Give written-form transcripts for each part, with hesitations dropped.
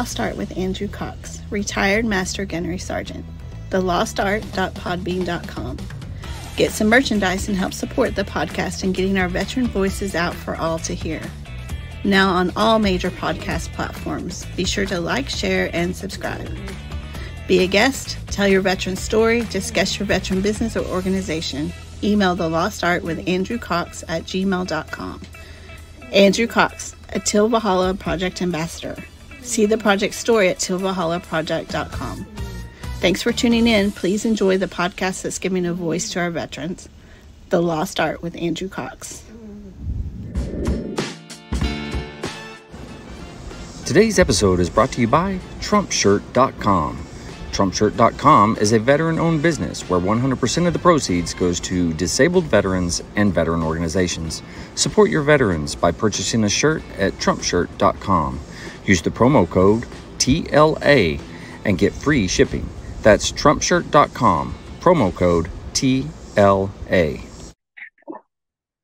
Lost Art with Andrew Cox, retired Master Gunnery Sergeant. thelostart.podbean.com. Get some merchandise and help support the podcast in getting our veteran voices out for all to hear. Now on all major podcast platforms. Be sure to like, share, and subscribe. Be a guest, tell your veteran story, discuss your veteran business or organization. Email The Lost Art with Andrew Cox at gmail.com. Andrew Cox, a Till Valhalla Project Ambassador. See the project story at tillvalhallaproject.com. Thanks for tuning in. Please enjoy the podcast that's giving a voice to our veterans. The Lost Art with Andrew Cox. Today's episode is brought to you by TrumpShirt.com. TrumpShirt.com is a veteran-owned business where 100% of the proceeds goes to disabled veterans and veteran organizations. Support your veterans by purchasing a shirt at TrumpShirt.com. Use the promo code TLA and get free shipping. That's TrumpShirt.com, promo code TLA.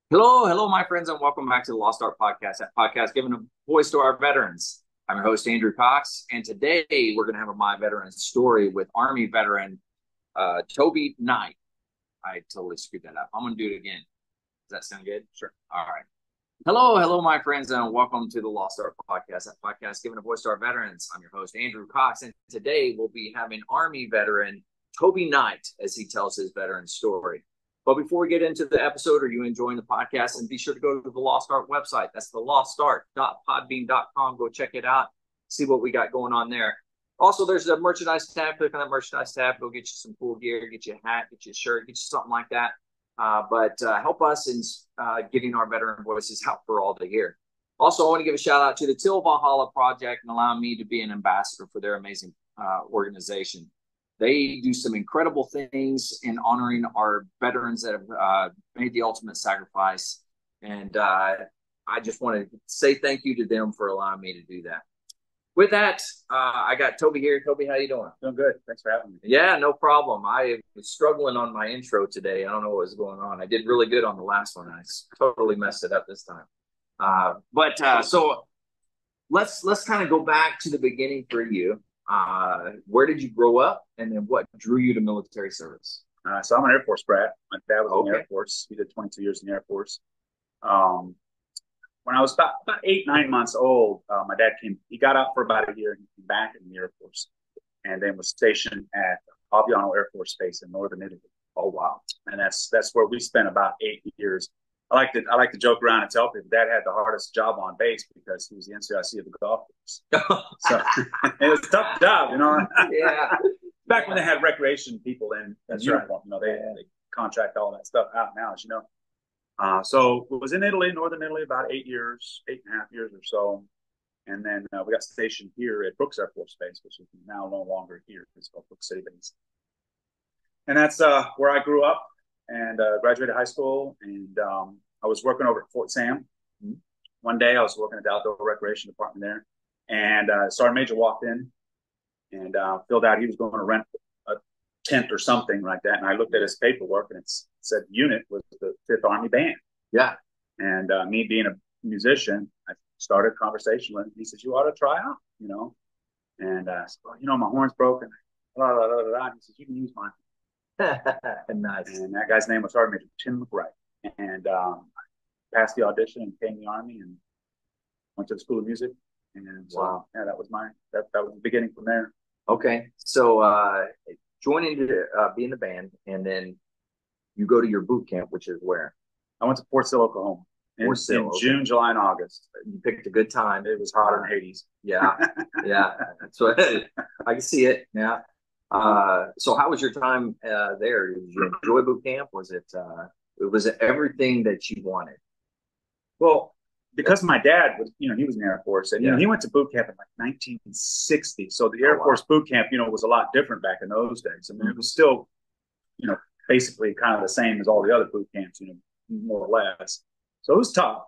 Hello, my friends, and welcome back to the Lost Art Podcast, that podcast giving a voice to our veterans. I'm your host, Andrew Cox, and today we're going to have a My Veteran story with Army veteran Toby Knight. I totally screwed that up. I'm going to do it again. Does that sound good? Sure. All right. Hello, my friends, and welcome to the Lost Art Podcast, that podcast giving a voice to our veterans. I'm your host, Andrew Cox, and today we'll be having Army veteran Toby Knight as he tells his veteran story. But before we get into the episode, are you enjoying the podcast? And be sure to go to the Lost Art website. That's thelostart.podbean.com. Go check it out. See what we got going on there. Also, there's a merchandise tab. Click on that merchandise tab. Go get you some cool gear. Get you a hat. Get you a shirt. Get you something like that. But help us in getting our veteran voices out for all to hear. Also, I want to give a shout out to the Till Valhalla Project and allowing me to be an ambassador for their amazing organization. They do some incredible things in honoring our veterans that have made the ultimate sacrifice. And I just want to say thank you to them for allowing me to do that. With that, I got Toby here. Toby, how you doing? Doing good. Thanks for having me. Yeah, no problem. I was struggling on my intro today. I don't know what was going on. I did really good on the last one. I totally messed it up this time. So let's kind of go back to the beginning for you. Where did you grow up, and then what drew you to military service? So I'm an Air Force brat. My dad was in the Air Force. He did 22 years in the Air Force. When I was about 8-9 months old, my dad came. He got out for about a year and came back in the Air Force, and then was stationed at Aviano Air Force Base in northern Italy. Oh wow! And that's where we spent about 8 years. I like to joke around and tell people Dad had the hardest job on base because he was the NCIC of the golf course. So it was a tough job, you know. Yeah. Back when they had recreation people in, that's uniform, right. You know, they contract all that stuff out now, as you know. So it was in Italy, northern Italy, about 8 years, 8.5 years or so. And then we got stationed here at Brooks Air Force Base, which is now no longer here. It's called Brooks City Base. And that's where I grew up and graduated high school. And I was working over at Fort Sam. Mm-hmm. One day I was working at the outdoor recreation department there. And Sergeant Major walked in and filled out he was going to rent a tent or something like that. And I looked at his paperwork and it said unit was the 5th Army Band. Yeah. And me being a musician, I started a conversation with him. He says, you ought to try out, you know. And I said, well, you know, my horn's broken. Blah, blah, blah, blah. He says, you can use mine. Nice. And that guy's name was Sergeant Major Tim McBride. And I passed the audition and came in the Army and went to the School of Music. And so, wow. Yeah, that was that was the beginning from there. Okay. So joining to be in the band, and then you go to your boot camp, which is where? I went to Fort Sill, Oklahoma. In June, July, and August. You picked a good time. It was hotter than Hades. Yeah. Yeah. That's what I can see it. Yeah. So how was your time there? Did you enjoy boot camp? Was it everything that you wanted? Well, because my dad was, you know, he was in the Air Force, and you know, he went to boot camp in like 1960. So the Air Force boot camp, you know, was a lot different back in those days. I mean, it was still, you know, basically kind of the same as all the other boot camps, you know, more or less. So it was tough.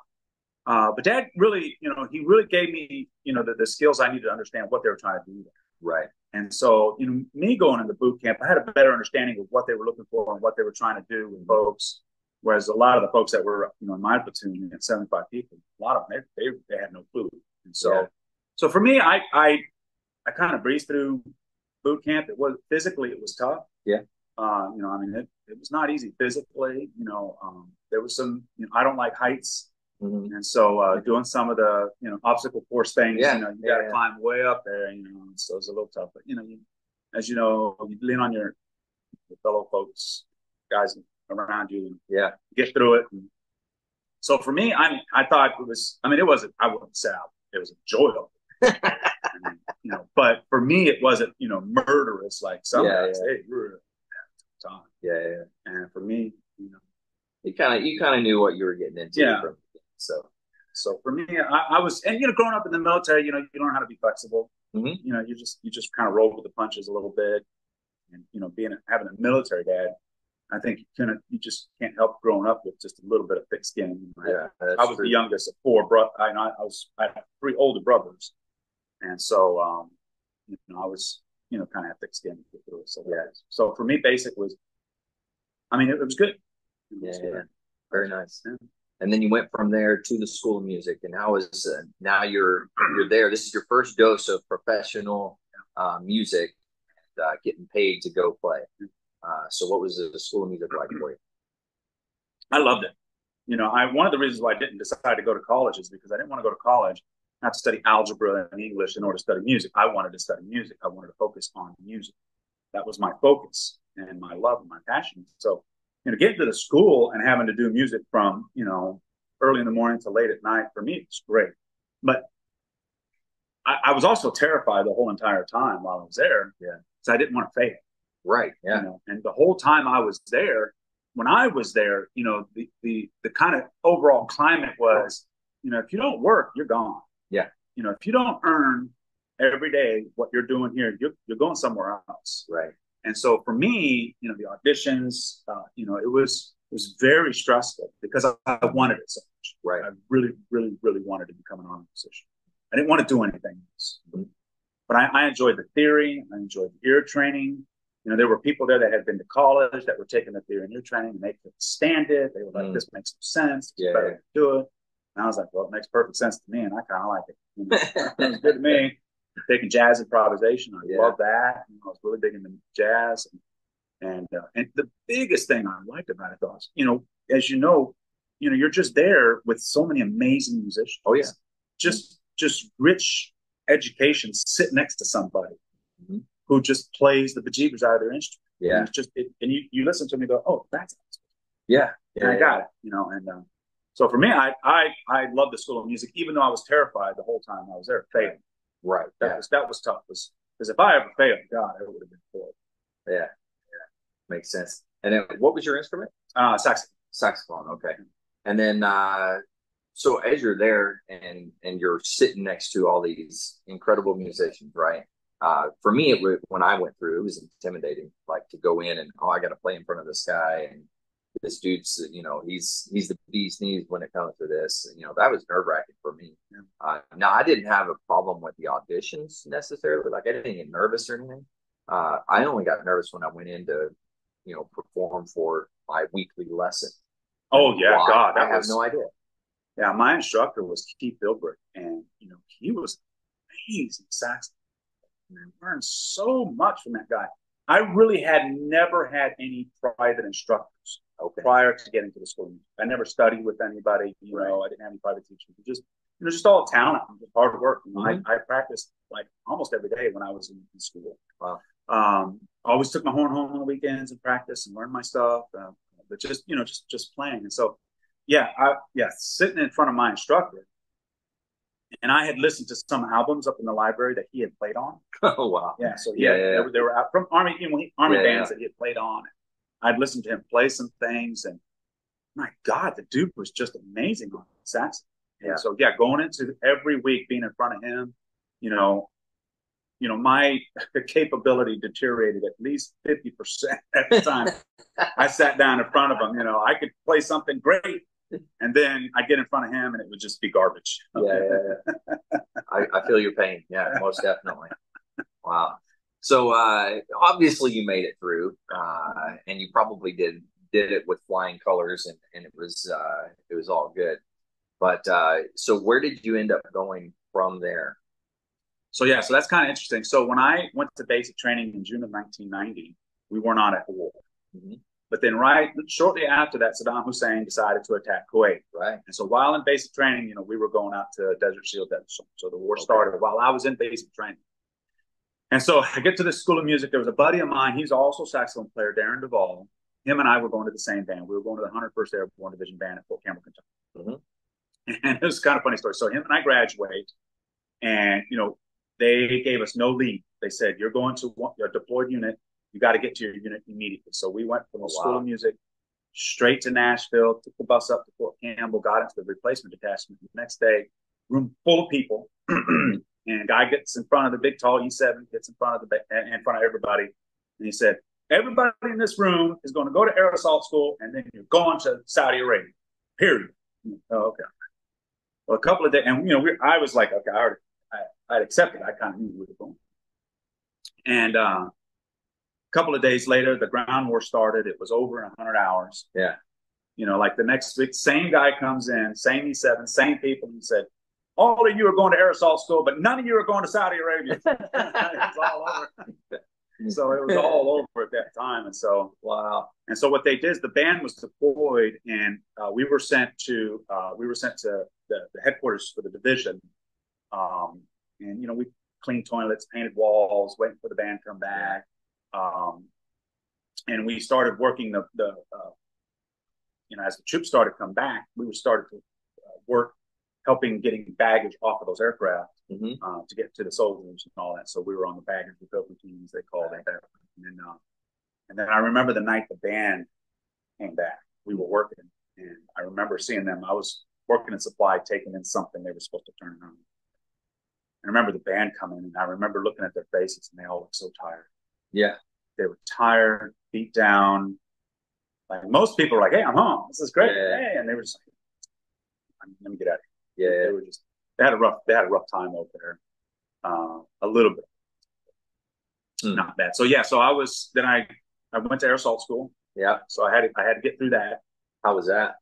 But Dad really, you know, he really gave me, you know, the skills I needed to understand what they were trying to do there. Right. And so, you know, me going into boot camp, I had a better understanding of what they were looking for and what they were trying to do with folks. Whereas a lot of the folks that were, you know, in my platoon at 75 people, a lot of them, they had no clue. And so, so for me, I I kind of breezed through boot camp. It was physically, it was tough. Yeah. You know, I mean, it was not easy physically. You know, there was some. You know, I don't like heights, and so doing some of the obstacle course things. You know, you got to climb way up there. You know, so it's a little tough. But you know, as you know, you lean on your fellow folks, guys around you, and get through it. And so for me, I thought it was. I mean, it wasn't. I wouldn't say it was enjoyable. You know, but for me, it wasn't, murderous like some guys. Hey, we're time. Yeah. And for me, you know, you kind of knew what you were getting into. Yeah. So for me, I was, and growing up in the military, you learn how to be flexible. Mm-hmm. You know, you just kind of roll with the punches a little bit, and having a military dad, I think you just can't help growing up with just a little bit of thick skin. Yeah, I was the youngest of four brothers. I had three older brothers. And so, I was, kind of thick skinned. So for me, basic was, I mean, it was good. Yeah. Very nice. Yeah. And then you went from there to the School of Music, and now you're there. This is your first dose of professional music, and getting paid to go play. So what was the School of Music like for you? I loved it. One of the reasons why I didn't decide to go to college is because I didn't want to go to college not to study algebra and English in order to study music. I wanted to study music. I wanted to focus on music. That was my focus and my love and my passion. So, getting to the school and having to do music from, early in the morning to late at night, for me, it's great. But I was also terrified the whole entire time while I was there. Yeah. So I didn't want to fail. Right. Yeah. And the whole time I was there, when I was there, the kind of overall climate was, if you don't work, you're gone. Yeah. If you don't earn every day what you're doing here, you're going somewhere else. Right. And so for me, the auditions, it was very stressful because I wanted it so much. Right. I really, really, really wanted to become an Army musician. I didn't want to do anything else. Mm-hmm. But I enjoyed the theory. I enjoyed the ear training. There were people there that had been to college that were taking the theory and ear training, and they couldn't stand it. They were like, "This makes no sense. It's better to do it." And I was like, well, it makes perfect sense to me, and I kind of like it. It was good to me. Taking jazz improvisation, I love that. I was really big into jazz, and the biggest thing I liked about it was, as you're just there with so many amazing musicians. Oh yeah, just rich education. Sit next to somebody who just plays the bejeebers out of their instrument. Yeah, and it's just and you listen to me and go, oh, that's and I got it. And so for me, I love the School of Music, even though I was terrified the whole time I was there failing. Right. That was tough. Because if I ever failed, God, it would have been cool. Yeah. Makes sense. And then what was your instrument? Saxophone. Saxophone. Okay. And then, so as you're there and you're sitting next to all these incredible musicians, right? For me, when I went through, it was intimidating, like to go in and, I got to play in front of this guy, and this dude's, he's the bee's knees when it comes to this. That was nerve wracking for me. Yeah. Now, I didn't have a problem with the auditions necessarily. Like, I didn't get nervous or anything. I only got nervous when I went in to, perform for my weekly lesson. Oh yeah, wow. God, I have no idea. Yeah, my instructor was Keith Bilbrick, and he was amazing saxophone. I learned so much from that guy. I really had never had any private instructors prior to getting to the school. I never studied with anybody. I didn't have any private teachers. Just all talent, just hard work. I practiced like almost every day when I was in school. Wow. I always took my horn home on the weekends and practiced and learned my stuff. But just playing. And so, sitting in front of my instructor, and I had listened to some albums up in the library that he had played on. Oh wow! Yeah, so they were out from Army, bands that he had played on. I'd listened to him play some things, and my God, the dude was just amazing on saxophone. Yeah. So going into every week being in front of him, my capability deteriorated at least 50% at the time. I sat down in front of him. I could play something great, and then I'd get in front of him, and it would just be garbage. Yeah. I feel your pain. Yeah, most definitely. Wow. So obviously you made it through, and you probably did it with flying colors, and it was all good. But so where did you end up going from there? So yeah, so that's kind of interesting. So when I went to basic training in June of 1990, we were not at the war. Mm-hmm. But then shortly after that, Saddam Hussein decided to attack Kuwait. Right. And so while in basic training, we were going out to Desert Shield, Desert Storm. So the war started while I was in basic training. And so I get to the School of Music. There was a buddy of mine. He's also a saxophone player, Darren Duvall. Him and I were going to the same band. We were going to the 101st Airborne Division Band at Fort Campbell, Kentucky. Mm-hmm. And it was kind of a funny story. So him and I graduate, and, they gave us no leave. They said, you're going to your deployed unit. You got to get to your unit immediately. So we went from the School of Music straight to Nashville, took the bus up to Fort Campbell, got into the replacement detachment. The next day, room full of people. And guy gets in front of the big, tall E7, gets in front of everybody. And he said, everybody in this room is going to go to air assault school, and then you're going to Saudi Arabia, period. Oh, okay. Well, a couple of days, and, I was like, okay, I'd accepted. I kind of knew we were going. And a couple of days later, the ground war started. It was over in 100 hours. Yeah. Like the next week, same guy comes in, same E7, same people, and said, all of you are going to air assault school, but none of you are going to Saudi Arabia. It's all over. So it was all over at that time. And so, wow. And so what they did is the band was deployed, and we were sent to the headquarters for the division. And we cleaned toilets, painted walls, waiting for the band to come back. And we started working as the troops started to come back, we started to work helping getting baggage off of those aircraft to get to the soldiers and all that. So we were on the baggage recovery teams, they called it that. And then I remember the night the band came back, we were working, and I remember seeing them. I was working in supply, taking in something they were supposed to turn around. I remember the band coming, and I remember looking at their faces, and they all looked so tired. Yeah. They were tired, beat down. Like most people were like, hey, I'm home. This is great. Yeah. Hey. And they were just like, let me get out of here. Yeah. They were just, they had a rough time over there. A little bit. Not bad. So yeah, so I went to air assault school. Yeah. So I had to get through that. How was that?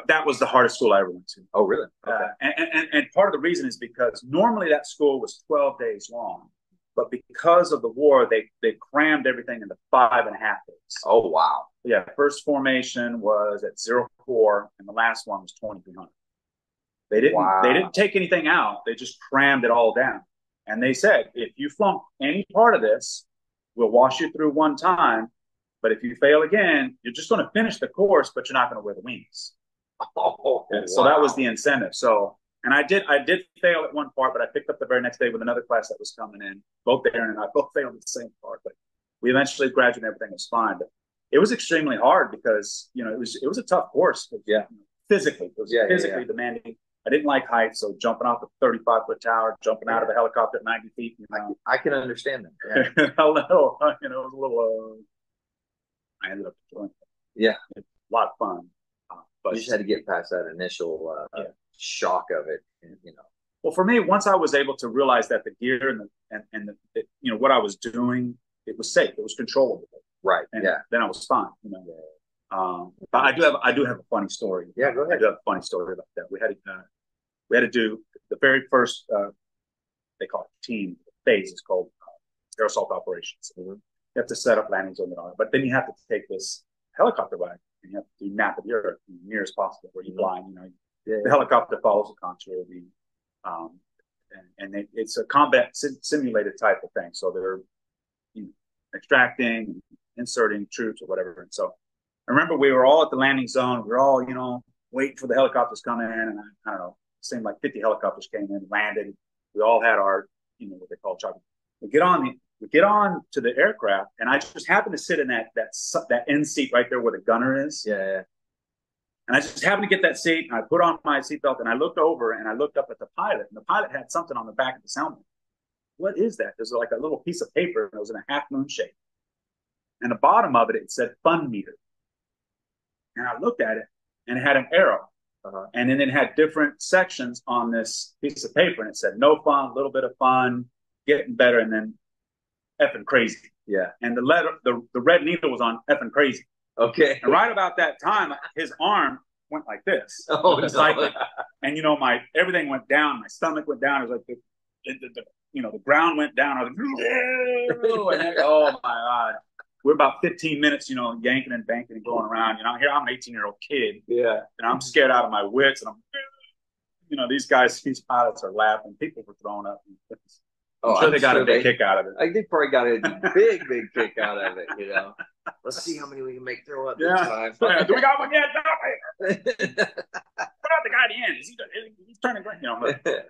That was the hardest school I ever went to. Oh, really? Okay. And part of the reason is because normally that school was 12 days long, but because of the war, they crammed everything into 5.5 days. Oh, wow. Yeah. First formation was at 04, and the last one was 2300. They didn't take anything out. They just crammed it all down. And they said, if you flunk any part of this, we'll wash you through one time. But if you fail again, you're just going to finish the course, but you're not going to wear the wings. Oh, wow. So that was the incentive. So, and I did fail at one part, but I picked up the very next day with another class that was coming in. Both Darren and I both failed at the same part, but we eventually graduated. Everything was fine, but it was extremely hard because it was a tough course. Yeah, physically, it was physically demanding. I didn't like heights, so jumping off a 35-foot tower, jumping out of a helicopter at 90 feet. I can understand that. Yeah. it was a little. I ended up enjoying it. Yeah, it's a lot of fun. But you just had to get past that initial shock of it, Well, for me, once I was able to realize that the gear and the what I was doing, it was safe, it was controllable. Right. And then I was fine. But I do have a funny story. Yeah, go ahead. I do have a funny story about that. We had to do the very first they call it team phase. It's called air assault operations. Mm-hmm. You have to set up landing zone and all that, but then you have to take this helicopter ride. And you have to do map of the earth as near as possible where you fly. The helicopter follows the contour. It's a combat simulated type of thing. So they're extracting, inserting troops or whatever. And so I remember we were all at the landing zone. We were all, waiting for the helicopters to come in. And I don't know, it seemed like 50 helicopters came in, landed. We all had our, what they call chopper. We get on to the aircraft, and I just happened to sit in that end seat right there where the gunner is. Yeah. And I just happened to get that seat, and I put on my seatbelt, and I looked over, and I looked up at the pilot, and the pilot had something on the back of his helmet. What is that? There's like a little piece of paper, and it was in a half moon shape. And the bottom of it said fun meter. And I looked at it, and it had an arrow. And then it had different sections on this piece of paper, and it said no fun, a little bit of fun, getting better, and then effing crazy. Yeah. And the red needle was on effing crazy. Okay. And right about that time, his arm went like this. Oh, no. And everything went down. My stomach went down. It was like this. the ground went down. I was like, and oh my God. We're about 15 minutes, yanking and banking and going around. Here I'm an 18-year-old kid. Yeah. And I'm scared out of my wits. And these pilots are laughing. People were throwing up. I'm sure they got a big kick out of it. I think probably got a big kick out of it, Let's see how many we can make throw up this time. Do we got one yet? Put out the guy at the end. He's turning great.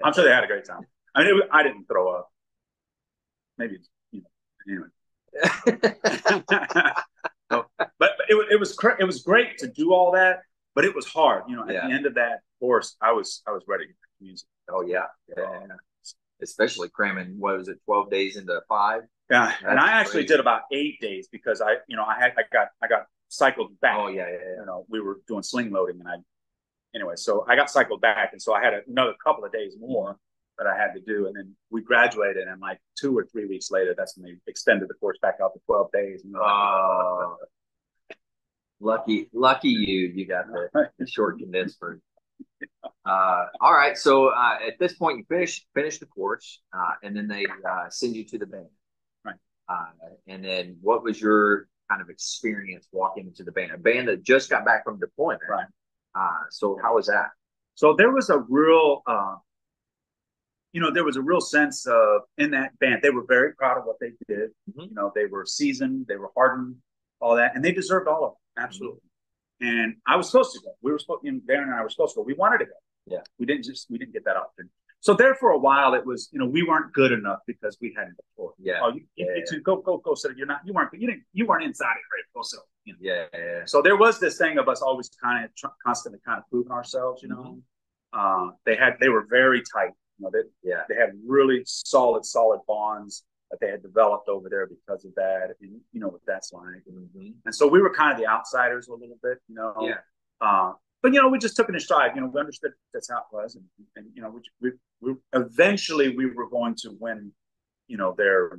I'm sure they had a great time. I mean, I didn't throw up. Maybe, anyway. But it was great to do all that, but it was hard. At the end of that course, I was ready to music. Oh yeah. Especially cramming, 12 days into 5? Yeah, that's and I actually did about 8 days because I got cycled back. Oh yeah. We were doing sling loading, and so I got cycled back, and so I had another couple of days more that I had to do, and then we graduated, and like 2 or 3 weeks later, that's when they extended the course back out to 12 days. Lucky you got the short condensed version. All right, so at this point you finish the course, and then they send you to the band, right? And then what was your kind of experience walking into the band? A band that just got back from deployment, right? So how was that? So there was a real, sense of in that band. They were very proud of what they did. Mm-hmm. They were seasoned, they were hardened, all that, and they deserved all of it, absolutely. Mm-hmm. And I was supposed to go. We were supposed, Darren and I were supposed to go. We wanted to go. Yeah. We didn't get that opportunity. So there for a while, it was, we weren't good enough because we hadn't deployed. Yeah. Oh, go sit. You weren't inside it, right? Go sit. Yeah. So there was this thing of us always constantly proving ourselves, Mm-hmm. They were very tight. They had really solid bonds that they had developed over there because of that, and what that's like. Mm-hmm. And so we were kind of the outsiders a little bit, Yeah. But we just took it in stride. We understood that's how it was, and we eventually we were going to win, their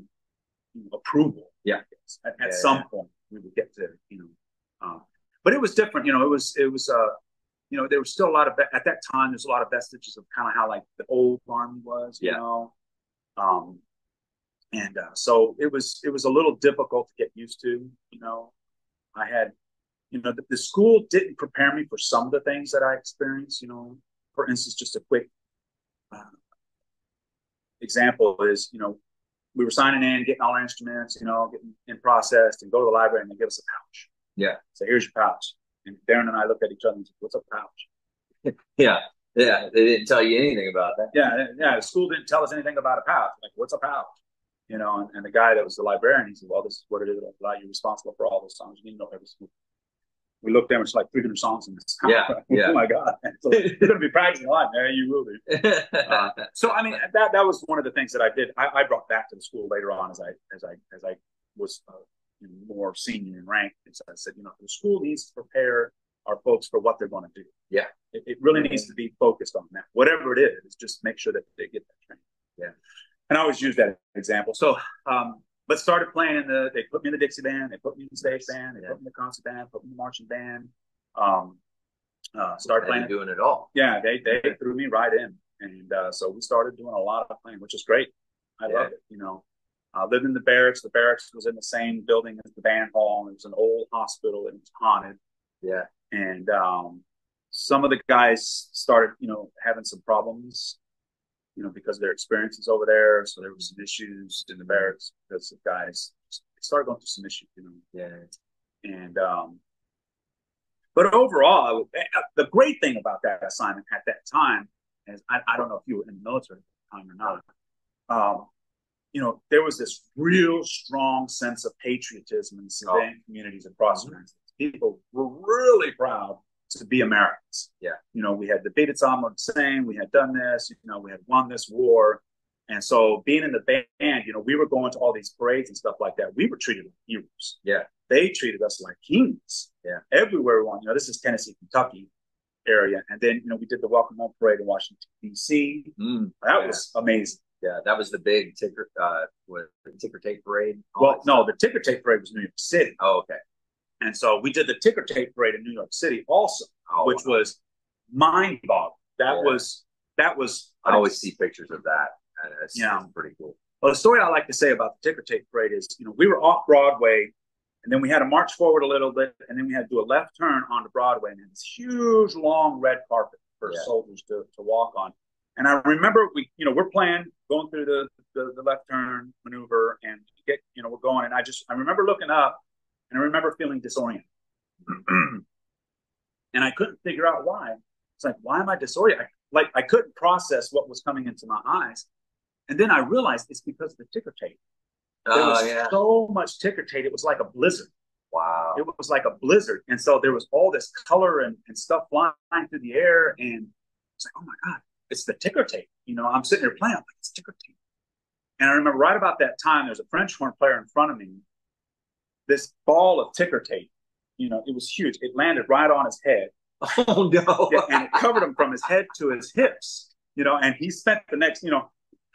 approval. Yeah. At some point we would get to, but it was different. There was still a lot of at that time. There's a lot of vestiges of kind of how like the old Army was, so it was a little difficult to get used to. I had. The school didn't prepare me for some of the things that I experienced. For instance, just a quick example is, we were signing in, getting all our instruments, getting in processed, and go to the library and they give us a pouch. Yeah. So here's your pouch. And Darren and I looked at each other and said, "What's a pouch?" Yeah. They didn't tell you anything about that. Yeah. The school didn't tell us anything about a pouch. Like, what's a pouch? And the guy that was the librarian, he said, "Well, this is what it is. You're responsible for all those songs. You need to know every school." We looked there, it's like 300 songs in this. Yeah. Oh my God! So you're going to be practicing a lot, man. You will be. So I mean, that was one of the things that I did. I brought back to the school later on as I was more senior in rank. And so I said, the school needs to prepare our folks for what they're going to do. Yeah, it really needs to be focused on that. Whatever it is, just make sure that they get that training. Yeah, and I always use that example. So. But started playing they put me in the Dixie band, they put me in the stage band, they put me in the concert band, put me in the marching band. Started playing. Doing it all. Yeah, they threw me right in. And so we started doing a lot of playing, which is great. I loved it, I lived in the barracks. The barracks was in the same building as the band hall. It was an old hospital and it was haunted. Yeah. And some of the guys started, having some problems. Because of their experiences over there. So there were some issues in the barracks because the guys started going through some issues, Yeah. And, but overall, the great thing about that assignment at that time is, I don't know if you were in the military at the time or not, there was this real strong sense of patriotism in civilian communities across the United States. People were really proud to be Americans. Yeah. We had defeated Saddam Hussein, we had done this, we had won this war. And so being in the band, we were going to all these parades and stuff like that. We were treated like heroes. Yeah. They treated us like kings. Yeah. Everywhere we went, this is Tennessee, Kentucky area. And then, we did the Welcome Home Parade in Washington, D.C. That was amazing. Yeah, that was the big ticker tape parade. Well, no, the ticker tape parade was New York City. Oh, okay. And so we did the ticker tape parade in New York City also, which was mind-boggling. That was. I always see pictures of that. That's pretty cool. Well, the story I like to say about the ticker tape parade is, we were off Broadway, and then we had to march forward a little bit, and then we had to do a left turn onto Broadway, and this huge, long red carpet for soldiers to walk on. And I remember we're playing, going through the left turn maneuver, and we're going, and I remember looking up, and I remember feeling disoriented. And I couldn't figure out why. It's like, why am I disoriented? I couldn't process what was coming into my eyes. And then I realized it's because of the ticker tape. There was so much ticker tape. It was like a blizzard. Wow. It was like a blizzard. And so there was all this color and stuff flying through the air. And it's like, oh my God, it's the ticker tape. I'm sitting there playing. I'm like, it's ticker tape. And I remember right about that time, there's a French horn player in front of me. This ball of ticker tape, it was huge. It landed right on his head. Oh no. And it covered him from his head to his hips, and he spent the next,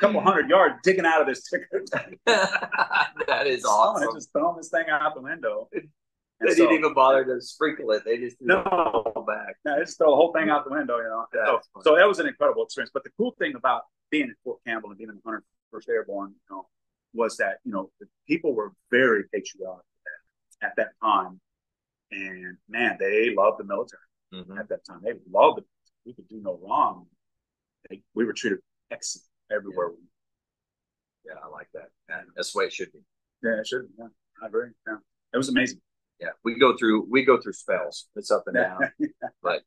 couple hundred yards digging out of this ticker tape. That is awesome. Just throwing this thing out the window. They didn't even bother to sprinkle it. They just threw it back. No, they just throw the whole thing out the window, So that was an incredible experience. But the cool thing about being at Fort Campbell and being in the 101st Airborne, was that, the people were very patriotic at that time. And man, they loved the military at that time. They loved it. We could do no wrong. We were treated excellent everywhere. Yeah, I like that. And that's the way it should be. Yeah, it should be. Yeah, I agree. Yeah, it was amazing. Yeah, we go through spells. It's up and down, but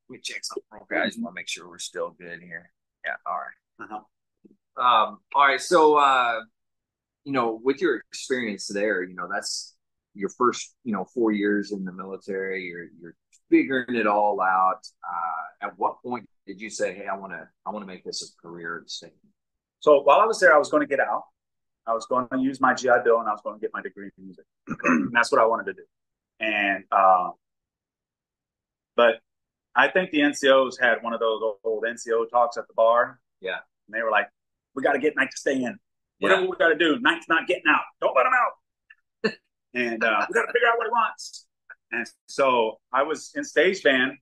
we check something real quick. I just want to make sure we're still good here. Yeah, all right. All right. So, with your experience there, that's your first, 4 years in the military. You're figuring it all out. At what point did you say, "Hey, I want to make this a career"? So while I was there, I was going to get out. I was going to use my GI Bill, and I was going to get my degree in music. And that's what I wanted to do. And but I think the NCOs had one of those old NCO talks at the bar. Yeah. And they were like, "We got to get Knight to stay in. Whatever we got to do, Knight's not getting out. Don't let him out." And we got to figure out what he wants. And so I was in stage band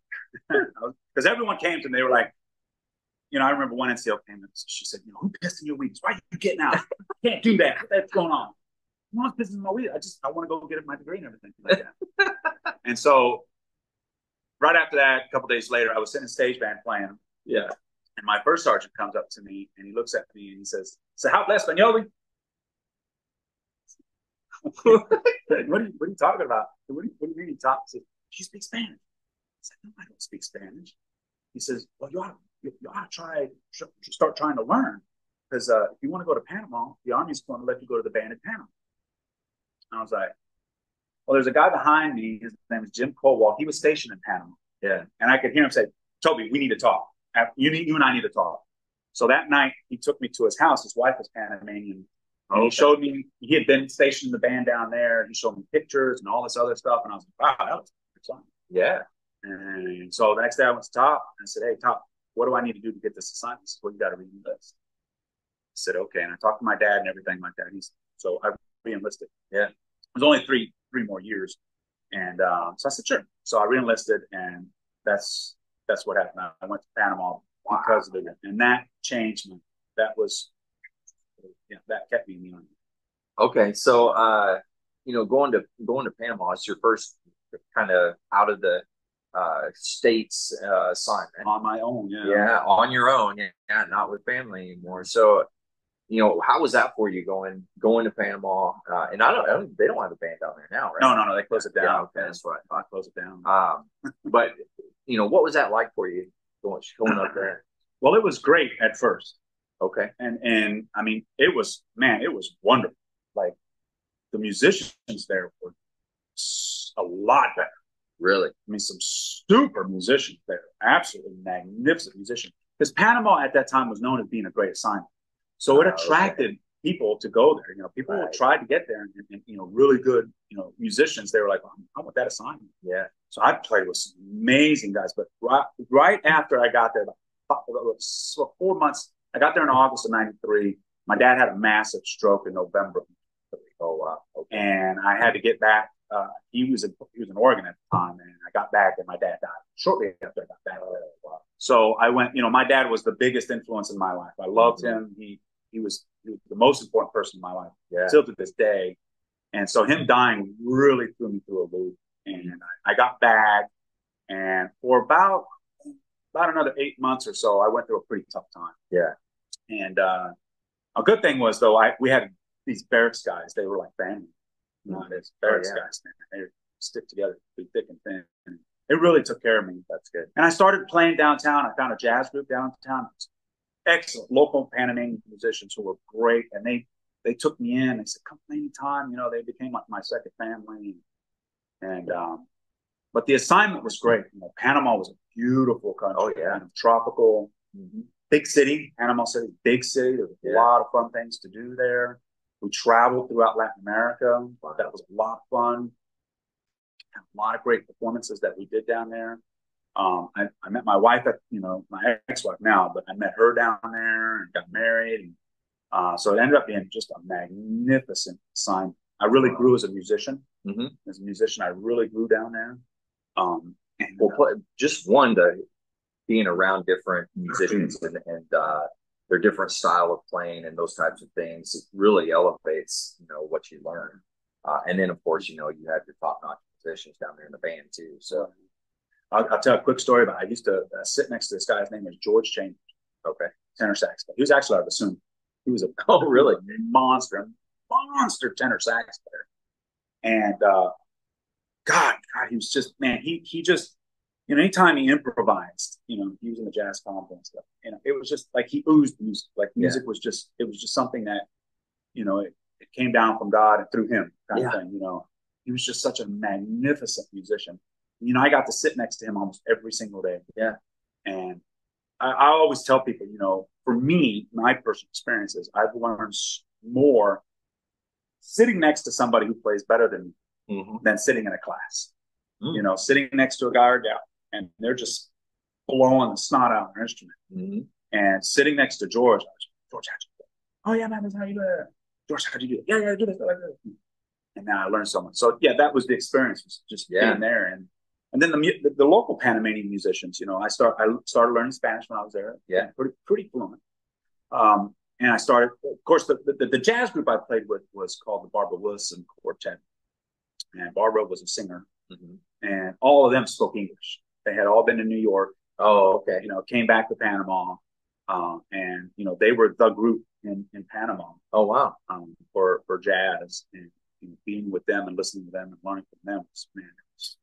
because everyone came to me. They were like, I remember one NCO came and she said, "Who pissed in your wheels? Why are you getting out? You can't do that. What's going on?" "No, I'm pissing in my wheels. I want to go get my degree and everything like that." And so right after that, a couple days later, I was sitting in stage band playing. Yeah. And my first sergeant comes up to me and he looks at me and he says, "So how Espanol?" What are you talking about? What do you mean he talks? "Do you speak Spanish?" I said, "No, I don't speak Spanish." He says, "Well, you ought to start trying to learn, because if you want to go to Panama, the Army's going to let you go to the band in Panama." And I was like, well, there's a guy behind me. His name is Jim Colwell. He was stationed in Panama. Yeah. And I could hear him say, "Toby, we need to talk. You and I need to talk." So that night, he took me to his house. His wife was Panamanian. And he showed me, he had been stationed in the band down there. He showed me pictures and all this other stuff. And I was like, wow, that was exciting. Yeah. And so the next day I went to Top and I said, "Hey, Top, what do I need to do to get this assignment?" He said, "Well, you got to re-enlist." I said, "Okay." And I talked to my dad and everything like that. So I re-enlisted. Yeah. It was only three more years. And so I said, sure. So I re-enlisted, and that's what happened. I went to Panama because of it. And that changed me. That kept me in the Army. Okay. So, going to Panama, it's your first kind of out of the states assignment. On my own, yeah. Yeah, on your own. Yeah, not with family anymore. So, how was that for you going to Panama? And they don't have a band down there now, right? No, they closed it down. Yeah, okay, that's right. I closed it down. But what was that like for you going up there? Well, it was great at first. Okay. And I mean, it was wonderful. Like, the musicians there were a lot better. Really? I mean, some super musicians there, absolutely magnificent musicians. Because Panama at that time was known as being a great assignment. So it attracted people to go there. People would try to get there, and really good, musicians. They were like, "I want that assignment." Yeah. So I played with some amazing guys. But right after I got there, about 4 months, I got there in August of '93. My dad had a massive stroke in November. Oh wow. Okay. And I had to get back. He was in Oregon at the time, and I got back, and my dad died shortly after I got back. So I went, my dad was the biggest influence in my life. I loved him. He was the most important person in my life, still to this day. And so him dying really threw me through a loop. And I got back, and for about another 8 months or so, I went through a pretty tough time. Yeah. And a good thing was, though, we had these barracks guys. They were like family. There's barracks guys, man. They stick together through thick and thin. And it really took care of me. That's good. And I started playing downtown. I found a jazz group downtown. Excellent local Panamanian musicians who were great. And they took me in. They said, come anytime. They became like my second family. And but the assignment was great. Panama was a beautiful country. Oh, yeah. Kind of tropical, big city. Panama City, big city. There was a lot of fun things to do there. We traveled throughout Latin America. That was a lot of fun. A lot of great performances that we did down there. I met my wife at, my ex-wife now, but I met her down there and got married. And so it ended up being just a magnificent assignment. I really grew as a musician. As a musician, I really grew down there. Just one, to being around different musicians and their different style of playing and those types of things, it really elevates, what you learn. And then, of course, you have your top-notch musicians down there in the band too. So I'll tell a quick story about it. I used to sit next to this guy. His name was George Chambers. Okay. Tenor sax player. He was actually out of bassoon. He was a monster tenor sax player. And God, he was just, man, he just, anytime he improvised, he was in the jazz combo and stuff. It was just like he oozed music. Like music was just, it was just something that, it came down from God and through him kind of thing. He was just such a magnificent musician. I got to sit next to him almost every single day. Yeah. And I always tell people, for me, my personal experiences, I've learned more sitting next to somebody who plays better than me than sitting in a class. Sitting next to a guy or gal, and they're just blowing the snot out of their instrument. And sitting next to George, George, how'd you do it? Oh, yeah, man, that's how you do it. George, how'd you do it? Yeah, do this, like this. And now I learned so much. So, yeah, that was the experience, was just being there. And then the local Panamanian musicians, I started learning Spanish when I was there. Yeah. Pretty fluent. And I started, of course, the jazz group I played with was called the Barbara Wilson Quartet. And Barbara was a singer. And all of them spoke English. They had all been to New York. Oh, okay. Came back to Panama. And, they were the group in Panama. Oh, wow. For jazz. And being with them and listening to them and learning from them was, man, it was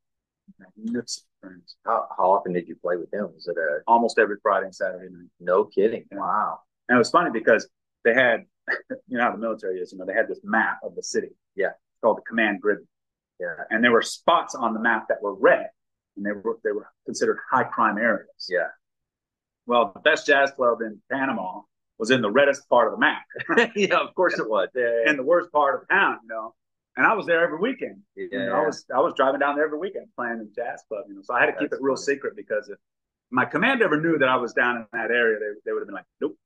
magnificent experience. How often did you play with them? Was it almost every Friday and Saturday night? No kidding. Yeah. Wow. And it was funny because they had, how the military is, they had this map of the city. Yeah. It's called the command grid. Yeah. And there were spots on the map that were red, and they were considered high crime areas. Yeah. Well, the best jazz club in Panama was in the reddest part of the map. Yeah, of course it was. In the worst part of town, And I was there every weekend. Yeah. I was driving down there every weekend playing in the jazz club. So I had to keep it real secret, because if my command ever knew that I was down in that area, they would have been like, "Nope,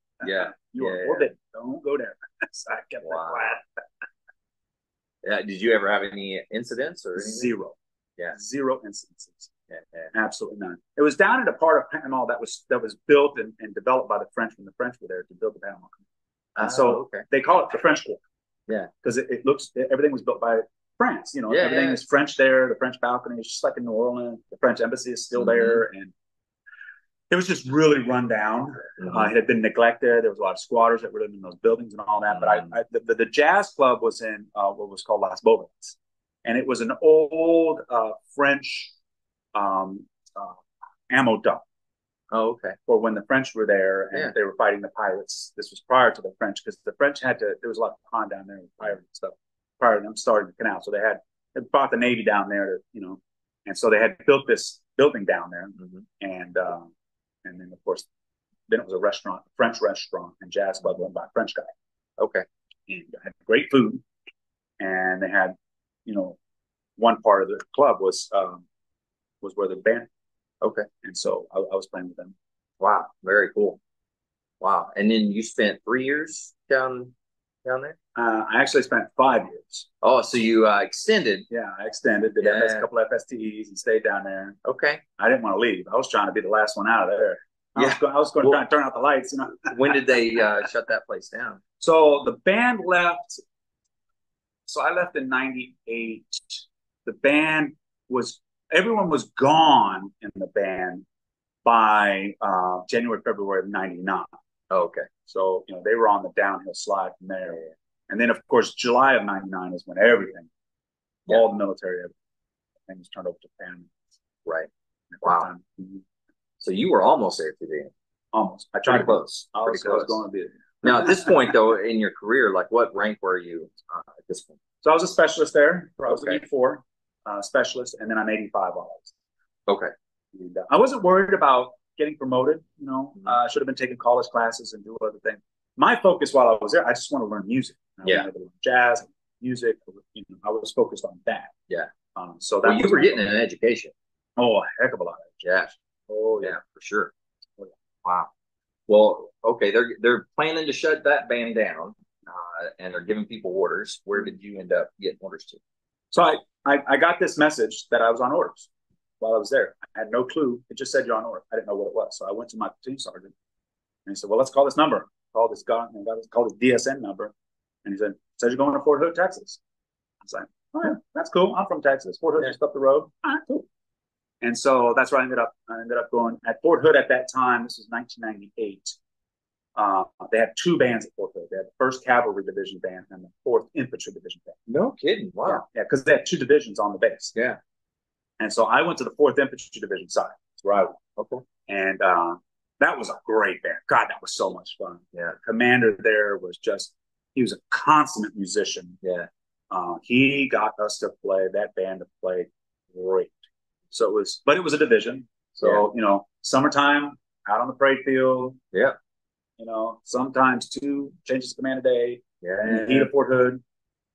you are forbidden. Don't go there." So I kept that quiet. Yeah. Did you ever have any incidents or anything? Zero. Yeah. Zero incidences. Yeah. Absolutely none. It was down in a part of Panama that was built and developed by the French when the French were there to build the Panama Canal. And so they call it the French Quarter. Yeah. Because everything was built by France. Everything is French there. The French balcony is just like in New Orleans. The French embassy is still there. And it was just really run down. It had been neglected. There was a lot of squatters that were living in those buildings and all that. But the jazz club was in what was called Las Bovas. And it was an old French ammo dump. Oh, okay. For when the French were there and they were fighting the pirates. This was prior to the French, because the French there was a lot of crime down there with pirates and stuff prior to them starting the canal. So they brought the Navy down there to, and so they had built this building down there. And then, of course, then it was a restaurant, a French restaurant and jazz club run by a French guy. Okay. And had great food. And they had, one part of the club was where the band. Okay. And so I was playing with them. Wow. Very cool. Wow. And then you spent 3 years down there? I actually spent 5 years. Oh, so you extended. Yeah, I extended, did a couple FSTEs and stayed down there. Okay. I didn't want to leave. I was trying to be the last one out of there. I was going to try and turn out the lights. When did they shut that place down? So the band left. So I left in '98. The band everyone was gone in the band by January, February of '99. Oh, okay. So, they were on the downhill slide from there. And then, of course, July of '99 is when everything, all the military, everything was turned over to family. Right. Wow. So you were almost there today. Almost. I tried close. I was going to be there. Now, at this point, though, in your career, like what rank were you at this point? So I was a specialist there. I was an E4 specialist, and then I'm 85 always. Okay. And, I wasn't worried about getting promoted. I should have been taking college classes and do other things. My focus while I was there, I just want to learn music. I wanted to learn jazz, music. I was focused on that. Yeah. So that you were getting an education. Oh, a heck of a lot of education. Yeah. Oh, yeah, for sure. Oh, yeah. Wow. Well, okay, they're planning to shut that band down, and they're giving people orders. Where did you end up getting orders to? So I got this message that I was on orders while I was there. I had no clue. It just said you're on order. I didn't know what it was. So I went to my platoon sergeant, and he said, "Well, let's call this number." Call this guy, and call his DSN number, and he said you're going to Fort Hood, Texas. I was like, "Oh yeah, that's cool. I'm from Texas. Fort Hood just up the road. All right, cool." And so that's where I ended up going at Fort Hood at that time. This was 1998. They had two bands at Fort Hood. They had the 1st Cavalry Division Band and the 4th Infantry Division Band. No kidding. Wow. Yeah, because they had 2 divisions on the base. Yeah. And so I went to the 4th Infantry Division side. That's where I went. Okay. And that was a great band. God, that was so much fun. Yeah. Commander there he was a consummate musician. Yeah. He got us to play, that band to play great. So it was a division. So, summertime out on the parade field. Yeah. Sometimes 2 changes of command a day. Yeah. In the heat of Fort Hood.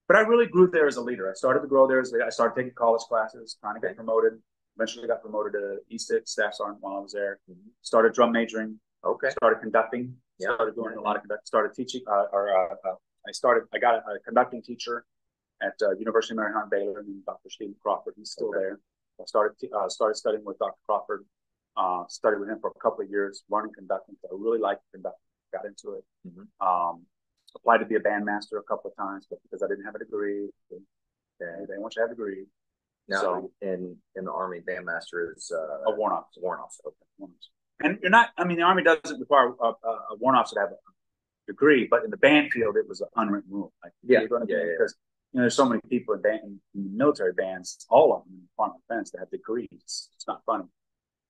But I really grew there as a leader. I started to grow there I started taking college classes, trying to get promoted. Eventually got promoted to E6 Staff Sergeant while I was there. Mm-hmm. Started drum majoring. Okay. Started conducting. Yeah. Started doing a lot of conducting. Started teaching. I got a conducting teacher at University of Maryland Baylor, named Dr. Stephen Crawford. He's still there. I started studying with Dr. Crawford. Studied with him for a couple of years, learning conducting. So I really liked conducting. Got into it. Mm-hmm. Applied to be a bandmaster a couple of times, but because I didn't have a degree, they want you to have a degree. Now, so in the Army, bandmaster is a warrant officer. Warrant officer. Okay. And you're not. I mean, the Army doesn't require a warrant officer to have a degree, but in the band field, it was an unwritten rule. Like, you're going to because there's so many people in military bands, all of them in the Department of Defense, that have degrees. It's not funny.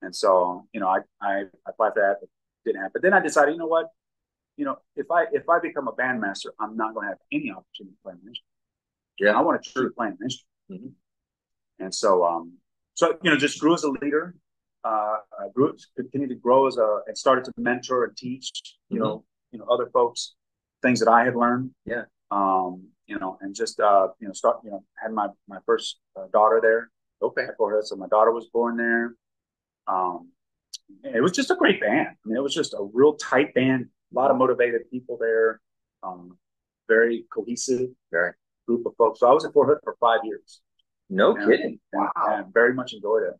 And so, I applied for that, but didn't happen. But then I decided, you know what? If I become a bandmaster, I'm not going to have any opportunity to play an instrument. Yeah, I want to truly play an instrument. Mm-hmm. And so, just grew as a leader. Continued to grow and started to mentor and teach. Other folks things that I had learned. Yeah. And just had my first daughter there. Okay. So my daughter was born there. It was just a great band. I mean, it was just a real tight band. A lot of motivated people there, very cohesive, group of folks. So I was at Fort Hood for 5 years. No kidding. Wow. And very much enjoyed it.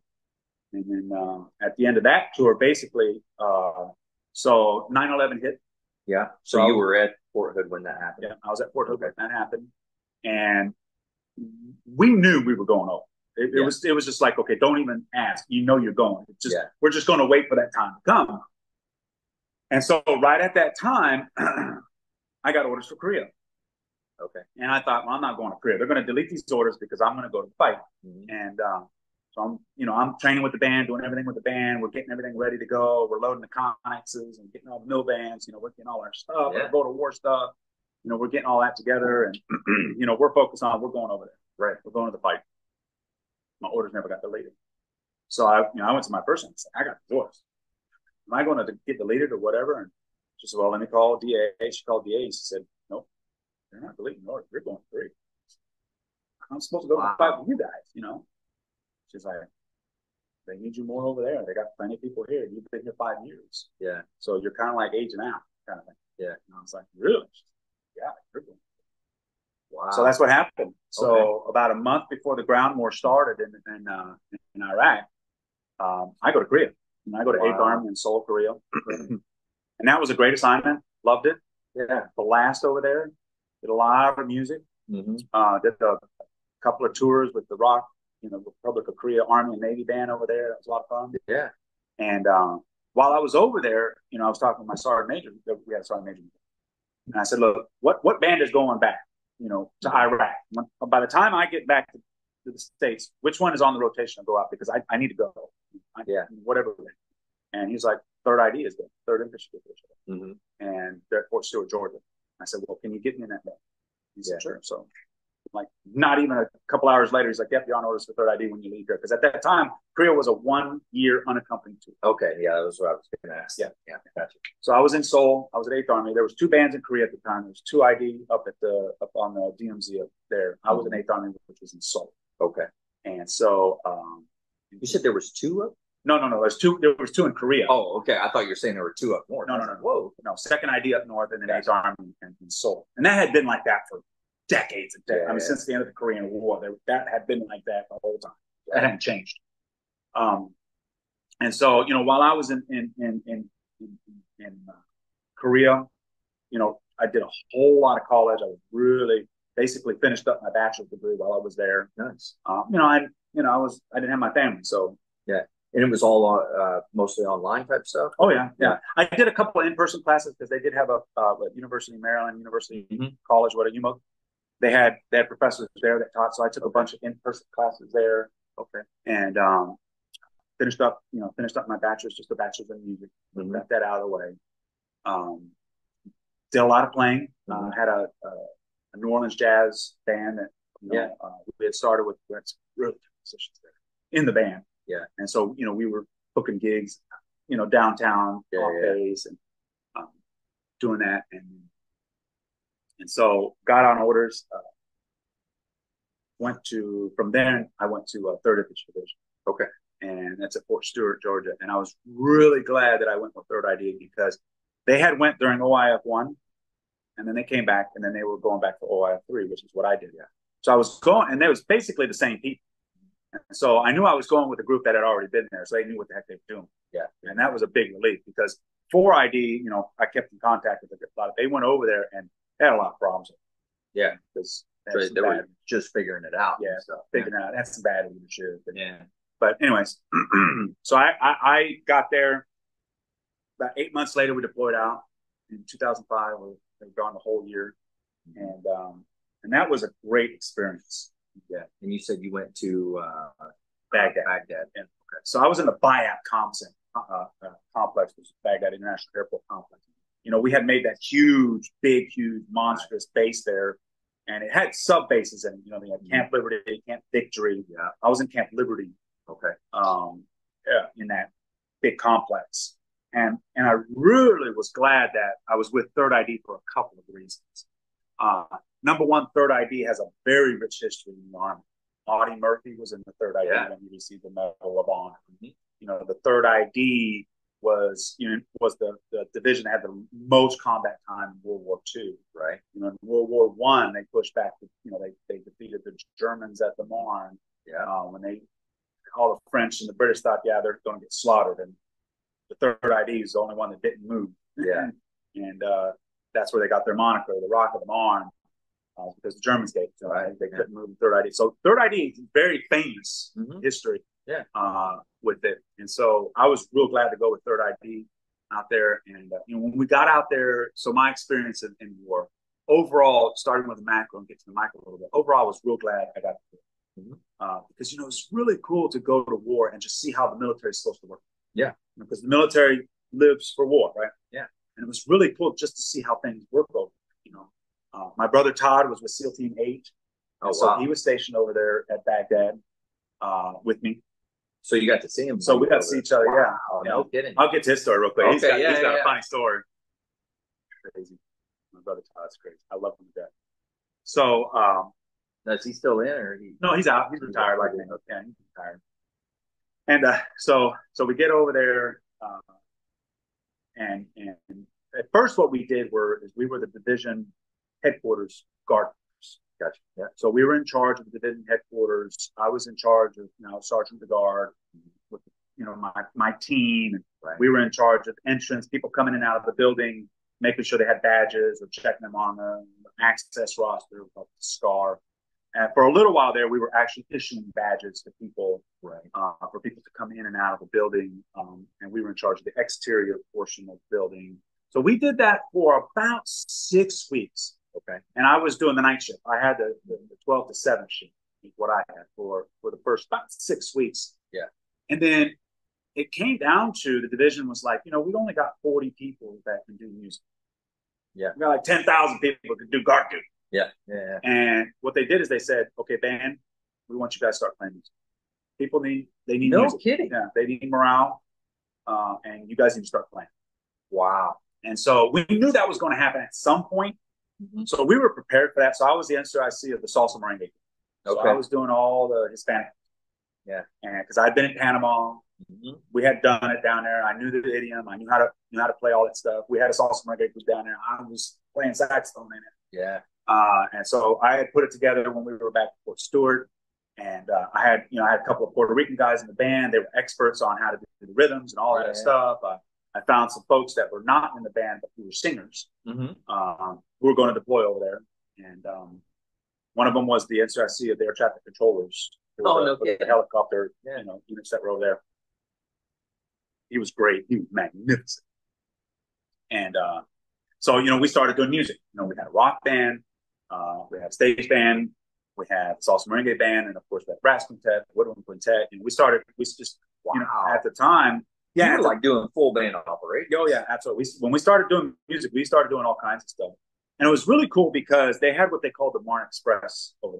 And then at the end of that tour, basically, so 9/11 hit. Yeah. So you were at Fort Hood when that happened. Yeah, I was at Fort Hood when that happened. And we knew we were going over. It was just like, okay, don't even ask. You're going. We're just going to wait for that time to come. And so right at that time, I got orders for Korea. Okay. And I thought, well, I'm not going to Korea. They're going to delete these orders because I'm going to go to the fight. Mm-hmm. And so I'm training with the band, doing everything with the band. We're getting everything ready to go. We're loading the connexes and getting all the mill bands. We're getting all our stuff, our go to war stuff. We're getting all that together. And, we're focused on, we're going over there. Right. We're going to the fight. My orders never got deleted. So I went to my person and said, I got the orders. Am I going to get deleted or whatever? And she said, well, let me call DA. She called DA. She said, nope, they're not deleting orders. You're going free. I'm supposed to go to the fight with you guys, She's like, they need you more over there. They got plenty of people here. You've been here 5 years. Yeah. So you're kind of like aging out kind of thing. Yeah. And I was like, really? Yeah, you're going. Wow. So that's what happened. So about a month before the ground war started in Iraq, I go to Korea. And I go to 8th Army in Seoul, Korea. And that was a great assignment. Loved it. Yeah. The last over there. Did a lot of music. Mm-hmm. Did a couple of tours with the Rock, Republic of Korea Army and Navy band over there. That was a lot of fun. Yeah. And while I was over there, I was talking with my sergeant major. We had a sergeant major. And I said, look, what band is going back, to Iraq? By the time I get back to the States, which one is on the rotation to go out? Because I need to go. Whatever. And he's like, 3rd ID is there, 3rd Infantry Division. Mm-hmm. And they're at Fort Stewart, Georgia. I said, well, can you get me in that band? He said, sure. So, like, not even a couple hours later, he's like, yep, you're on orders for 3rd ID when you leave here. Because at that time, Korea was a 1-year unaccompanied tour. Okay, yeah, that was what I was going to ask. Yeah, gotcha. So I was in Seoul. I was at 8th Army. There was 2 bands in Korea at the time. There was 2 ID up on the DMZ up there. I was in 8th Army, which was in Seoul. Okay. And so, you said there was 2 up? No. There was 2 in Korea. Oh, okay. I thought you were saying there were 2 up north. No. Whoa. No, 2nd ID up north, and then 8th Army in Seoul. And that had been like that for decades and decades. Since the end of the Korean War, that had been like that the whole time. That hadn't changed. And so, while I was in Korea, I did a whole lot of college. I was really basically finished up my bachelor's degree while I was there. Nice. I didn't have my family, so yeah. And it was all mostly online type stuff? Oh, yeah. I did a couple of in-person classes because they did have a University of Maryland, University College, UMOC. They had professors there that taught, so I took a bunch of in-person classes there. Okay. And finished up my bachelor's, just a bachelor's in music. Got that out of the way. Did a lot of playing. Had a New Orleans jazz band that we had started with. We had some really good musicians there in the band. Yeah. And so, we were booking gigs, downtown, off days, and doing that. And so got on orders, from then I went to 3rd Infantry Division. Okay. And that's at Fort Stewart, Georgia. And I was really glad that I went with 3rd ID because they had went during OIF 1, and then they came back, and then they were going back for OIF 3, which is what I did. Yeah. So I was going, and it was basically the same people. So I knew I was going with a group that had already been there, so they knew what the heck they were doing. Yeah. And that was a big relief because 4 ID, I kept in contact with a lot of. They went over there and they had a lot of problems. Yeah. Because they were just figuring it out. Yeah. So figuring it out. That's some bad leadership. But anyways, so I got there. About 8 months later, we deployed out in 2005. We were gone the whole year, and that was a great experience. Yeah. And you said you went to Baghdad. Yeah. Okay. So I was in the BIAP complex, which is Baghdad International Airport Complex. We had made that huge, monstrous base there, and it had sub bases in it. They had Camp Liberty, Camp Victory. Yeah. I was in Camp Liberty. Okay. In that big complex, and I really was glad that I was with 3rd ID for a couple of reasons. Number one, 3rd ID has a very rich history in the Army. Audie Murphy was in the 3rd ID when he received the Medal of Honor. The 3rd ID was the division that had the most combat time in World War II. Right. In World War I, they pushed back. They defeated the Germans at the Marne. Yeah. When all the French and the British thought, they're going to get slaughtered, and the 3rd ID is the only one that didn't move. Yeah. And that's where they got their moniker, the Rock of the Marne. Because the Germans gave it to them. They couldn't move the 3rd ID. So 3rd ID is very famous history with it. And so I was real glad to go with 3rd ID out there. And when we got out there, so my experience in war, overall, starting with the macro and get to the micro a little bit, overall I was real glad I got to do it. Because, it's really cool to go to war and just see how the military is supposed to work. Yeah. Because the military lives for war, right? Yeah. And it was really cool just to see how things work over. My brother Todd was with SEAL Team 8. So he was stationed over there at Baghdad with me. So you got to see him. So we got to see each other, yeah. No kidding. I'll get to his story real quick. Okay, he's got a funny story. Crazy. My brother Todd's crazy. I love him to death. So is he still in or No, he's out. He's retired like me. Yeah, he's retired. And so we get over there and at first what we did is we were the division headquarters gardeners. Gotcha. Yeah. So we were in charge of the division headquarters. I was in charge of, Sergeant of the Guard with, my team. Right. We were in charge of entrance, people coming in and out of the building, making sure they had badges or checking them on the access roster, the SCAR. And for a little while there, we were actually issuing badges to people, right, for people to come in and out of the building. And we were in charge of the exterior portion of the building. So we did that for about 6 weeks. Okay. And I was doing the night shift. I had the 12 to 7 shift, is what I had for the first about 6 weeks. Yeah. And then it came down to the division was like, we only got 40 people that can do music. Yeah. We got like 10,000 people who can do guard duty. Yeah. And what they did is they said, okay, band, we want you guys to start playing music. People need no music. Kidding. Yeah, they need morale, and you guys need to start playing. Wow. And so we knew that was going to happen at some point. Mm-hmm. So we were prepared for that. So I was the NCIC of the salsa merengue. So I was doing all the Hispanic. Yeah. And because I'd been in Panama, we had done it down there. I knew the idiom. I knew how to play all that stuff. We had a salsa merengue group down there. I was playing saxophone in it. Yeah. And so I had put it together when we were back at Fort Stewart, and I had a couple of Puerto Rican guys in the band. They were experts on how to do the rhythms and all that stuff. I found some folks that were not in the band but who were singers, who were going to deploy over there, and one of them was the NCIC of the air traffic controllers. The helicopter, units that were over there. He was great. He was magnificent, and so we started doing music. We had a rock band. We had a stage band, we had a salsa merengue band, and of course that brass quintet, woodwind quintet. And we just, at the time, you were like doing full band operation. Oh yeah, absolutely. When we started doing music, we started doing all kinds of stuff, and it was really cool because they had what they called the Marne Express over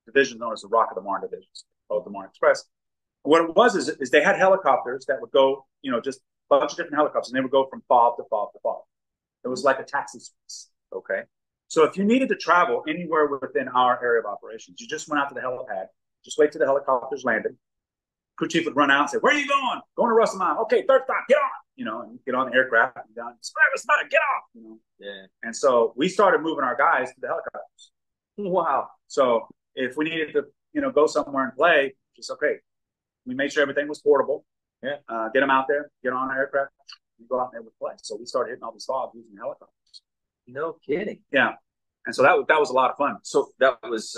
the division known as the Rock of the Marne division, called the Marne Express. What it was is they had helicopters that would go, just a bunch of different helicopters, and they would go from fob to fob to fob. It was like a taxi service. Okay. So if you needed to travel anywhere within our area of operations, you just went out to the helipad, just wait till the helicopters landed. Crew chief would run out and say, "Where are you going?" "Going to Russell Mine." "Okay, third stop, get on." And get on the aircraft and down, "Get off." Yeah. And so we started moving our guys to the helicopters. Wow. So if we needed to, go somewhere and play, just okay. We made sure everything was portable. Yeah. Get them out there, get on an aircraft, and go out there with play. So we started hitting all these fobs using helicopters. No kidding. Yeah. And so that was a lot of fun. So that was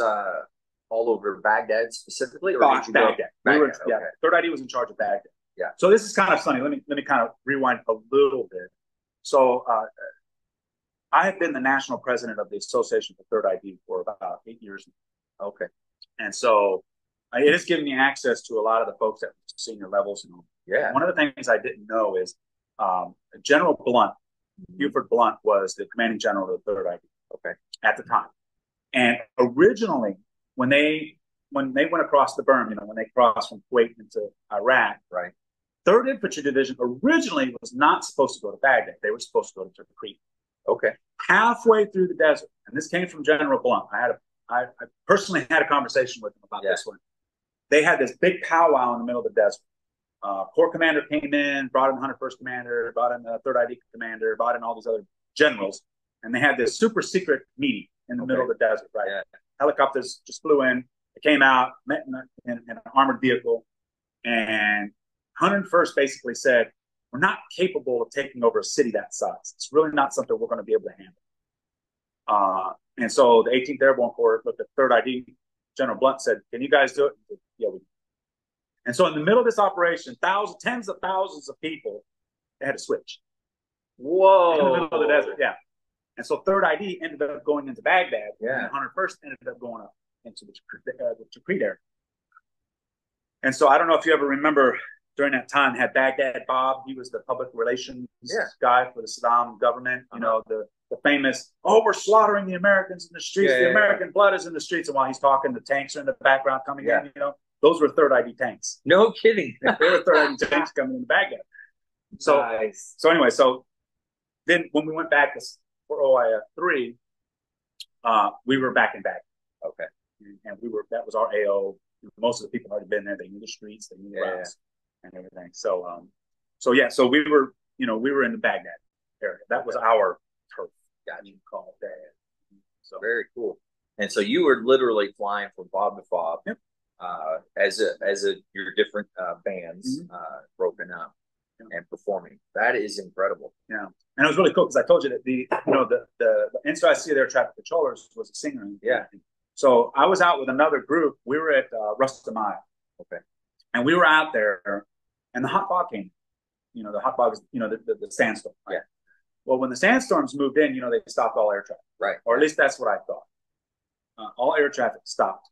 all over Baghdad specifically, or did you Baghdad? Baghdad. Yeah. Third ID was in charge of Baghdad. Yeah. So this is kind of funny. Let me kind of rewind a little bit. So I have been the national president of the Association for Third ID for about 8 years now. Okay. And so it has given me access to a lot of the folks at senior levels. And yeah. One of the things I didn't know is General Blunt, Buford Blunt, was the commanding general of the Third ID. Okay. At the time. And originally, when they went across the berm, when they crossed from Kuwait into Iraq, right, 3rd Infantry Division originally was not supposed to go to Baghdad. They were supposed to go to Turkey Creek. Okay. Halfway through the desert, and this came from General Blunt. I personally had a conversation with him about this one. They had this big powwow in the middle of the desert. Corps commander came in, brought in the 101st commander, brought in the 3rd ID commander, brought in all these other generals, and they had this super secret meeting in the middle of the desert, right? Yeah. Helicopters just flew in. They came out, met in an armored vehicle, and 101st basically said, "We're not capable of taking over a city that size. It's really not something we're going to be able to handle." And so the 18th Airborne Corps looked at 3rd ID. General Blunt said, "Can you guys do it?" Said, "Yeah, we can." And so in the middle of this operation, tens of thousands of people, they had to switch. Whoa. In the middle of the desert, yeah. And so 3rd ID ended up going into Baghdad, yeah, and 101st ended up going up into the Tikrit area. And so I don't know if you ever remember during that time had Baghdad Bob. He was the public relations guy for the Saddam government. The famous, "We're slaughtering the Americans in the streets. The American blood is in the streets." And while he's talking, the tanks are in the background coming in. Those were 3rd ID tanks. No kidding. They were 3rd ID tanks coming into Baghdad. So, nice. So anyway, then when we went back for OIF 3, we were back in Baghdad. Okay. And that was our AO. Most of the people had already been there. They knew the streets, they knew the routes and everything. So we were, we were in the Baghdad area. That was our turf. I mean, call it that. So very cool. And so you were literally flying from fob to fob. Yep. as your different bands broken up and performing. That is incredible. Yeah, and it was really cool because I told you that the NCIC of Air Traffic Controllers was a singer. Yeah. So I was out with another group. We were at Rustamaya. Okay. And we were out there, and the hot fog came. The hot fog is, the sandstorm. Right? Yeah. Well, when the sandstorms moved in, they stopped all air traffic. Right. Or at least that's what I thought. All air traffic stopped.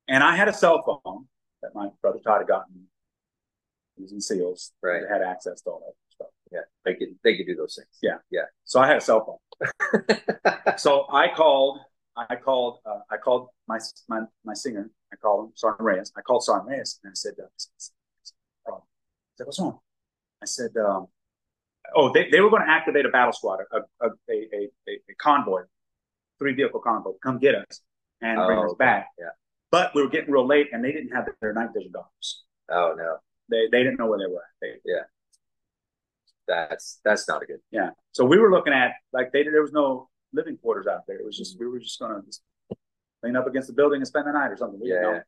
And I had a cell phone that my brother Todd had gotten. He was in SEALs. Right. They had access to all that stuff. Yeah. They could do those things. Yeah. Yeah. So I had a cell phone. So I called my singer. I called him, Sergeant Reyes. I called Sergeant Reyes and I said, problem. I said, what's wrong? I said, they were going to activate a battle squad, a convoy, 3-vehicle convoy, come get us and bring us back. Yeah. But we were getting real late and they didn't have their night vision goggles. Oh no. They didn't know where they were at. That's not a good. Yeah. So we were looking at there was no living quarters out there. It was just we were just gonna lean up against the building and spend the night or something. Yeah.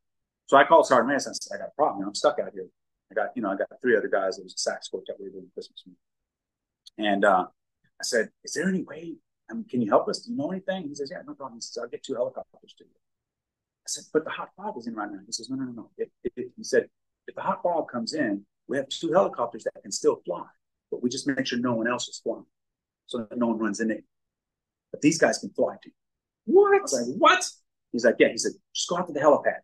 So I called Sergeant Mason. I said, I got a problem. I'm stuck out here. I got 3 other guys. It was a sax quartet we were doing Christmas with. And I said, is there any way? Can you help us? Do you know anything? He says, yeah, no problem. He says, I'll get 2 helicopters to you. I said, but the hot fog is in right now. He says, no. He said, if the hot fog comes in, we have 2 helicopters that can still fly, but we just make sure no one else is flying so that no one runs into it. But these guys can fly too. What? I was like, what? He's like, yeah. He said, just go out to the helipad.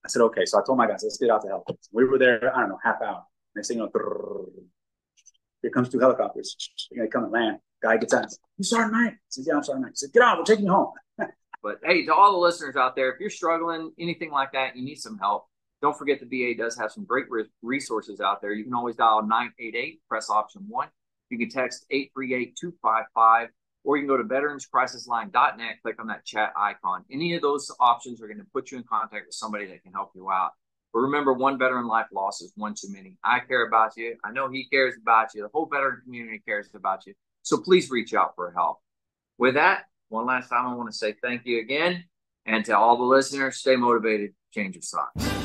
I said, okay. So I told my guys, let's get out to the helipad. We were there, I don't know, half hour. Next thing you know, here comes 2 helicopters. They're going to come and land. Guy gets out. You Sergeant Knight? He says, yeah, I'm Sergeant Knight. He said, get out. We're taking you home. But hey, to all the listeners out there, if you're struggling, anything like that, you need some help, don't forget the VA does have some great resources out there. You can always dial 988, press option 1. You can text 838-255, or you can go to veteranscrisisline.net, click on that chat icon. Any of those options are going to put you in contact with somebody that can help you out. But remember, one veteran life loss is one too many. I care about you. I know he cares about you. The whole veteran community cares about you. So please reach out for help. With that, one last time, I want to say thank you again. And to all the listeners, stay motivated, change your socks.